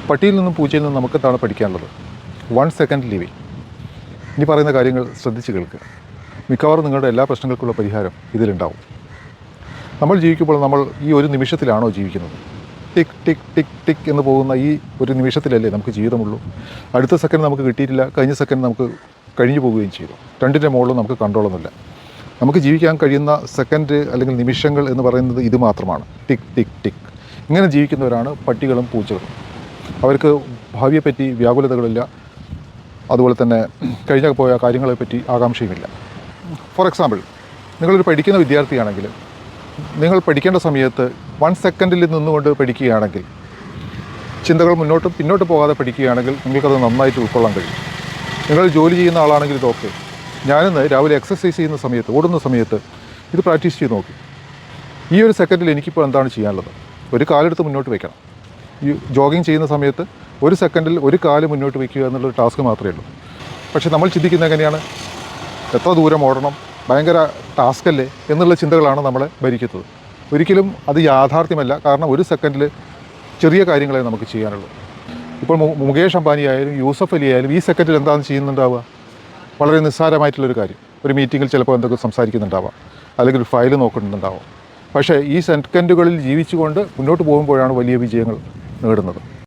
പട്ടിയിൽ നിന്നും പൂച്ചയിൽ നിന്നും നമുക്ക് എന്താണ് പഠിക്കാനുള്ളത്? 1 സെക്കൻഡ് ലിവിങ്. ഇനി പറയുന്ന കാര്യങ്ങൾ ശ്രദ്ധിച്ച് കേൾക്കുക. മിക്കവാറും നിങ്ങളുടെ എല്ലാ പ്രശ്നങ്ങൾക്കുള്ള പരിഹാരം ഇതിലുണ്ടാവും. നമ്മൾ ജീവിക്കുമ്പോൾ നമ്മൾ ഈ ഒരു നിമിഷത്തിലാണോ ജീവിക്കുന്നത്? ടിക് ടിക് ടിക് ടിക് എന്ന് പോകുന്ന ഈ ഒരു നിമിഷത്തിലല്ലേ നമുക്ക് ജീവിതമുള്ളൂ. അടുത്ത സെക്കൻഡ് നമുക്ക് കിട്ടിയിട്ടില്ല, കഴിഞ്ഞ സെക്കൻഡ് നമുക്ക് കഴിഞ്ഞു പോവുകയും ചെയ്തു. രണ്ടിൻ്റെ മുകളിലും നമുക്ക് കൺട്രോളൊന്നുമില്ല. നമുക്ക് ജീവിക്കാൻ കഴിയുന്ന സെക്കൻഡ് അല്ലെങ്കിൽ നിമിഷങ്ങൾ എന്ന് പറയുന്നത് ഇത് മാത്രമാണ്. ടിക് ടിക് ടിക്. ഇങ്ങനെ ജീവിക്കുന്നവരാണ് പട്ടികളും പൂച്ചകളും. അവർക്ക് ഭാവിയെപ്പറ്റി വ്യാകുലതകളില്ല, അതുപോലെ തന്നെ കഴിഞ്ഞ പോയ കാര്യങ്ങളെപ്പറ്റി ആകാംക്ഷയുമില്ല. ഫോർ എക്സാമ്പിൾ, നിങ്ങളൊരു പഠിക്കുന്ന വിദ്യാർത്ഥിയാണെങ്കിൽ നിങ്ങൾ പഠിക്കേണ്ട സമയത്ത് 1 സെക്കൻഡിൽ നിന്നുകൊണ്ട് പഠിക്കുകയാണെങ്കിൽ, ചിന്തകൾ മുന്നോട്ടും പിന്നോട്ട് പോകാതെ പഠിക്കുകയാണെങ്കിൽ നിങ്ങൾക്കത് നന്നായിട്ട് ഉൾക്കൊള്ളാൻ കഴിയും. നിങ്ങൾ ജോലി ചെയ്യുന്ന ആളാണെങ്കിൽ ഇതൊക്കെ. ഞാനിന്ന് രാവിലെ എക്സസൈസ് ചെയ്യുന്ന സമയത്ത്, ഓടുന്ന സമയത്ത് ഇത് പ്രാക്ടീസ് ചെയ്ത് നോക്കി. ഈ ഒരു സെക്കൻഡിൽ എനിക്കിപ്പോൾ എന്താണ് ചെയ്യാനുള്ളത്? ഒരു കാലെടുത്ത് മുന്നോട്ട് വയ്ക്കണം. ഈ ജോഗിങ് ചെയ്യുന്ന സമയത്ത് 1 സെക്കൻഡിൽ ഒരു കാല് മുന്നോട്ട് വയ്ക്കുക എന്നുള്ളൊരു ടാസ്ക് മാത്രമേ ഉള്ളൂ. പക്ഷേ നമ്മൾ ചിന്തിക്കുന്നത് എങ്ങനെയാണ്? എത്ര ദൂരം ഓടണം, ഭയങ്കര ടാസ്കല്ലേ എന്നുള്ള ചിന്തകളാണ് നമ്മളെ ഭരിക്കുന്നത്. ഒരിക്കലും അത് യാഥാർത്ഥ്യമല്ല. കാരണം 1 സെക്കൻഡിൽ ചെറിയ കാര്യങ്ങളെ നമുക്ക് ചെയ്യാനുള്ളൂ. ഇപ്പോൾ മുകേഷ് അംബാനി ആയാലും യൂസഫ് അലി ആയാലും ഈ സെക്കൻഡിൽ എന്താണ് ചെയ്യുന്നുണ്ടാവുക? വളരെ നിസ്സാരമായിട്ടുള്ളൊരു കാര്യം. ഒരു മീറ്റിങ്ങിൽ ചിലപ്പോൾ എന്തൊക്കെ സംസാരിക്കുന്നുണ്ടാവാം, അല്ലെങ്കിൽ ഒരു ഫയൽ നോക്കുന്നുണ്ടാവാം. പക്ഷേ ഈ സെക്കൻഡുകളിൽ ജീവിച്ചുകൊണ്ട് മുന്നോട്ട് പോകുമ്പോഴാണ് വലിയ വിജയങ്ങൾ നേടുന്നത്.